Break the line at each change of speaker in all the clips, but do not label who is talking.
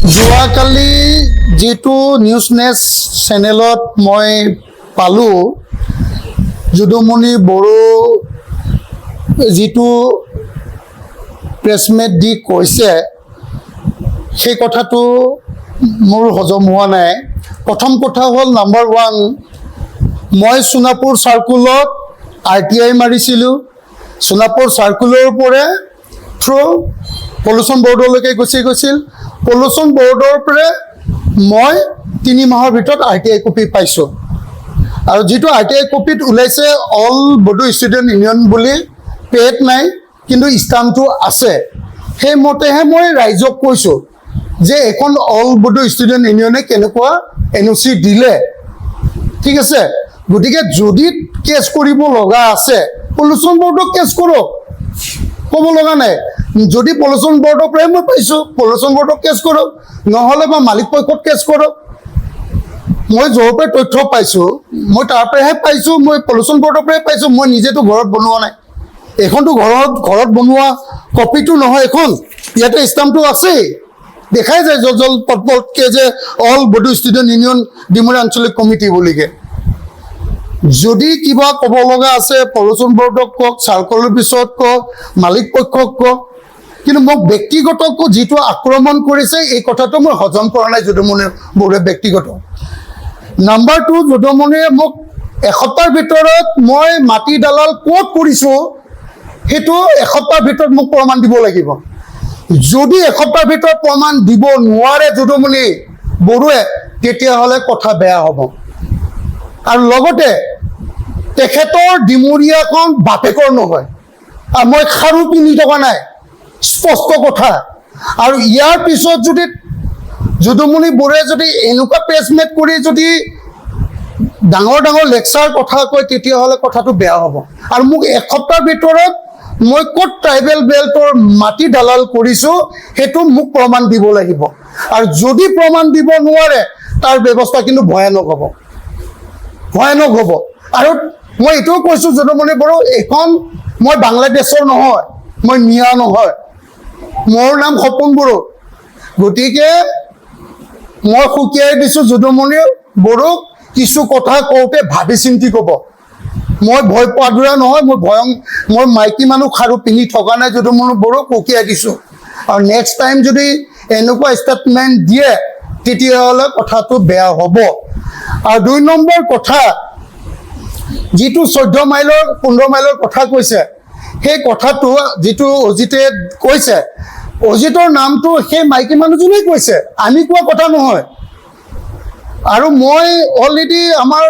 যোৱাকালি যেটো নিউজ নেছ চেনেলত মই পালো যদুমণি বড়ো যেটো প্ৰেছমেট দি কৈছে সেই কথাটো মোৰ হজম হোৱা নাই। প্ৰথম কথা হ'ল নাম্বাৰ 1 মই সোণাপুৰ সাৰ্কুলত RTI মাৰিছিলোঁ। সোণাপুৰ সাৰ্কুলৰ পৰা থ্ৰু পলিউশ্যন বৰ্ডলৈকে গুচি গৈছিল। পলিউশ্যন বৰ্ডৰ পৰা মই 3 মাহৰ ভিতৰত RTI কপি পাইছোঁ। আৰু যেটো RTI কপিত ওলাইছে অল বডো ষ্টুডেণ্ট ইউনিয়ন বুলি পেড নাই কিন্তু ষ্টাম্পটো আছে। সেই মতেহে মই ৰাইজক কৈছোঁ যে এখন অল বডো ষ্টুডেণ্ট ইউনিয়নে কেনেকুৱা NOC দিলে। ঠিক আছে, গতিকে যদি কেছ কৰিব লগা আছে পলিউশ্যন বৰ্ডক কেছ কৰক, ক'ব লগা নাই। যদি পলিউশ্যন বৰ্ডৰ পৰাই মই পাইছোঁ পলিউশ্যন বৰ্ডক কেছ কৰক, নহ'লে বা মালিক পক্ষত কেছ কৰক। মই য'ৰ পৰা তথ্য পাইছোঁ মই তাৰ পৰাহে পাইছোঁ, মই পলিউশ্যন বৰ্ডৰ পৰাই পাইছোঁ। মই নিজেতো ঘৰত বনোৱা নাই, এইখনতো ঘৰত বনোৱা কপিটো নহয়, এখন ইয়াতে ষ্টাম্পটো আছেই, দেখাই যায় জল পটপটকে যে অল বডো ষ্টুডেণ্ট ইউনিয়ন ডিমৰা আঞ্চলিক কমিটি বুলিকে। যদি কিবা ক'ব লগা আছে পলিউশ্যন বৰ্ডক কওক, চাৰ্কল অফিচত কওক, মালিক পক্ষক কওক, কিন্তু মোক ব্যক্তিগত যিটো আক্ৰমণ কৰিছে এই কথাটো মই হজম কৰা নাই যদুমণি বড়োৱে ব্যক্তিগত। নাম্বাৰ 2 যদুমণিয়ে মোক এসপ্তাহৰ ভিতৰত মই মাটি দালাল ক'ত কৰিছোঁ সেইটো এসপ্তাহৰ ভিতৰত মোক প্ৰমাণ দিব লাগিব। যদি এসপ্তাহৰ ভিতৰত প্ৰমাণ দিব নোৱাৰে যদুমণি বড়োৱে তেতিয়াহ'লে কথা বেয়া হ'ব। আৰু লগতে তেখেতৰ ডিমৰীয়াখন বাপেকৰ নহয়, আৰু মই খাৰু পিন্ধি থকা নাই, স্পষ্ট কথা। আৰু ইয়াৰ পিছত যদি যদুমণি বড়োৱে যদি এনেকুৱা প্ৰেছমেট কৰি যদি ডাঙৰ ডাঙৰ লেকচাৰ কথা কয় তেতিয়াহ'লে কথাটো বেয়া হ'ব। আৰু মোক এসপ্তাহৰ ভিতৰত মই ক'ত ট্ৰাইবেল বেল্টৰ মাটি দালাল কৰিছোঁ সেইটো মোক প্ৰমাণ দিব লাগিব। আৰু যদি প্ৰমাণ দিব নোৱাৰে তাৰ ব্যৱস্থা কিন্তু ভয়ানক হ'ব, ভয়ানক হ'ব। আৰু মই এইটোও কৈছোঁ যদুমণি বড়ো এইখন মই বাংলাদেশৰ নহয়, মই মিয়া নহয়, মোৰ নাম সপোন বড়ো। গতিকে মই সুকীয়াই দিছোঁ যদুমণি বড়োক কিছু কথা কওঁতে ভাবি চিন্তি ক'ব। মই ভয় পোৱা দৰে নহয়, মই মাইকী মানুহ খাৰু পিন্ধি থকা নাই যদুমণি বড়োক সুকীয়াই দিছোঁ। আৰু নেক্সট টাইম যদি এনেকুৱা ষ্টেটমেণ্ট দিয়ে তেতিয়াহ'লে কথাটো বেয়া হ'ব। আৰু 2 নম্বৰ কথা, যিটো 14 মাইলৰ 15 মাইলৰ কথা কৈছে সেই কথাটো যিটো অজিতে কৈছে, অজিতৰ নামটো সেই মাইকী মানুহজনেই কৈছে, আমি কোৱা কথা নহয়। আৰু মই অলৰেডি আমাৰ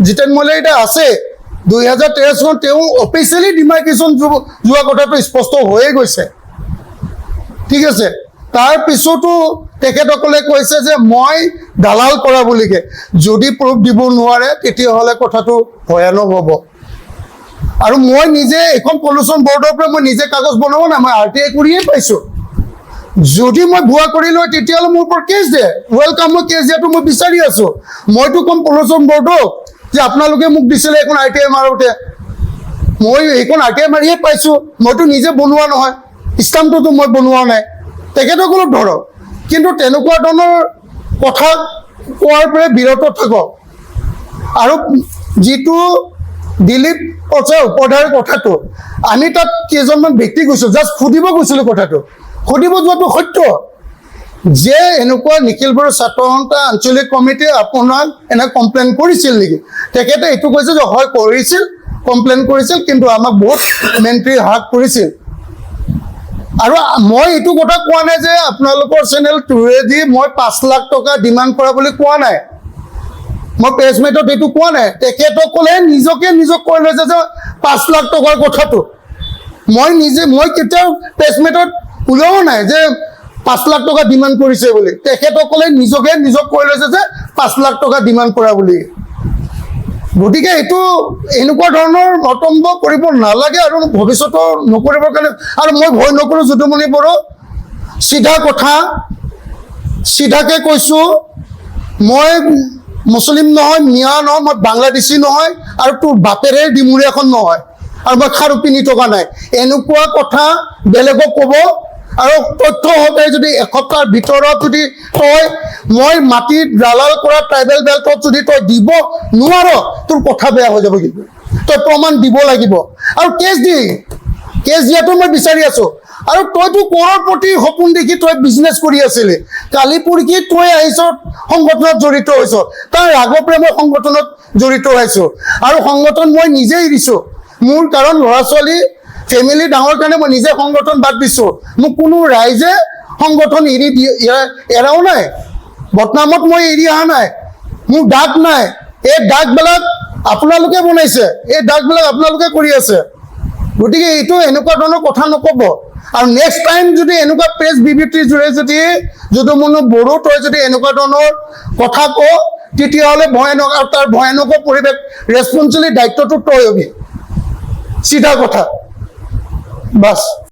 জিতেন মল্লিকা আছে 2013 চনত তেওঁ অফিচিয়েলি ডিমাৰ্কেশ্যন যোৱা কথাটো স্পষ্ট হৈয়ে গৈছে। ঠিক আছে, তাৰ পিছতো তেখেতসকলে কৈছে যে মই দালাল কৰা বুলিকে। যদি প্ৰুফ দিব নোৱাৰে তেতিয়াহ'লে কথাটো ভয়ানক হ'ব। আৰু মই নিজে এখন পলিউশ্যন বৰ্ডৰ পৰা মই নিজে কাগজ বনাব নাই, মই RTI কৰিয়ে পাইছোঁ। যদি মই ভুৱা কৰি লয় তেতিয়াহ'লে মোৰ ওপৰত কেছ দিয়ে, ৱেলকাম, মই কেছ দিয়াটো মই বিচাৰি আছোঁ। মইতো ক'ম পলিউশ্যন বৰ্ডক যে আপোনালোকে মোক দিছিলে এখন RTI মাৰোঁতে, মই এইখন RTI মাৰিয়ে পাইছোঁ, মইতো নিজে বনোৱা নহয়, ষ্টাম্পটোতো মই বনোৱা নাই। তেখেতসকলক ধৰক, কিন্তু তেনেকুৱা ধৰণৰ কথা কোৱাৰ পৰা বিৰত থাকক। আৰু যিটো দিলীপ উপাধ্যায়ৰ কথাটো, আমি তাত কেইজনমান ব্যক্তি গৈছোঁ, জাষ্ট সুধিব গৈছিলোঁ, কথাটো সুধিব যোৱাটো সত্য যে এনেকুৱা নিখিল বড়ো ছাত্ৰ সন্থা আঞ্চলিক কমিটিয়ে আপোনাক এনে কমপ্লেইন কৰিছিল নেকি? তেখেতে এইটো কৈছে যে হয় কৰিছিল, কমপ্লেইন কৰিছিল, কিন্তু আমাক বহুত মেণ্ট্ৰি হ্ৰাস কৰিছিল। আৰু মই এইটো কথা কোৱা নাই যে আপোনালোকৰ চেনেল থ্ৰুৱেদি মই 5 লাখ টকা ডিমাণ্ড কৰা বুলি কোৱা নাই, মই প্ৰেছমেটত এইটো কোৱা নাই। তেখেতসকলে নিজক কৈ লৈছে যে 5 লাখ টকাৰ কথাটো। মই কেতিয়াও প্ৰেছমেটত ওলোৱা নাই যে 5 লাখ টকা ডিমাণ্ড কৰিছে বুলি। তেখেতসকলে নিজক কৈ লৈছে যে 5 লাখ টকা ডিমাণ্ড কৰা বুলি। গতিকে এইটো এনেকুৱা ধৰণৰ মতম্ব কৰিব নালাগে আৰু ভৱিষ্যতেও নকৰিবৰ কাৰণে। আৰু মই ভয় নকৰোঁ যদুমণি বড়ো, চিধা কথা, চিধাকৈ কৈছোঁ, মই মুছলিম নহয়, মিয়া নহয়, মই বাংলাদেশী নহয়, আৰু তোৰ বাপেৰে ডিমুৰীয়াখন নহয়, আৰু মই খাৰু পিন্ধি থকা নাই। এনেকুৱা কথা বেলেগক ক'ব আৰু তথ্য সহকাৰে যদি এসপ্তাহৰ ভিতৰত যদি তই মই মাটিত দালাল কৰা ট্ৰাইবেল বেল্টত যদি তই দিব নোৱাৰ, তোৰ কথা বেয়া হৈ যাব। কিন্তু তই প্ৰমাণ দিব লাগিব আৰু কেছ দিয়াটো মই বিচাৰি আছো। আৰু তইতো কৰ'ৰপতি সপোন দেখি তই বিজনেছ কৰি আছিলি, কালি পৰহি তই আহিছ সংগঠনত জড়িত হৈছ, তাৰ আগৰ মই সংগঠনত জড়িত হৈছো আৰু সংগঠন মই নিজেই এৰিছো। মোৰ কাৰণ ল'ৰা ছোৱালী ফেমিলি ডাঙৰ কাৰণে মই নিজে সংগঠন বাদ দিছো। মোক কোনো ৰাইজে সংগঠন এৰাও নাই, বদনামত মই এৰি অহা নাই, মোৰ দাগ নাই। এই দাগবিলাক আপোনালোকে বনাইছে, এই দাগবিলাক আপোনালোকে কৰি আছে। গতিকে এইটো এনেকুৱা ধৰণৰ কথা নক'ব। আৰু নেক্সট টাইম যদি এনেকুৱা প্ৰেছ বিবৃতিৰ জৰিয়তে যদি যদুমণি বড়ো তই যদি এনেকুৱা ধৰণৰ কথা ক, তেতিয়াহ'লে ভয়ানক, আৰু তাৰ ভয়ানক পৰিৱেশ ৰেছপঞ্চিবিলিটি দায়িত্বটো তই হবি, চিধা কথা বাছ।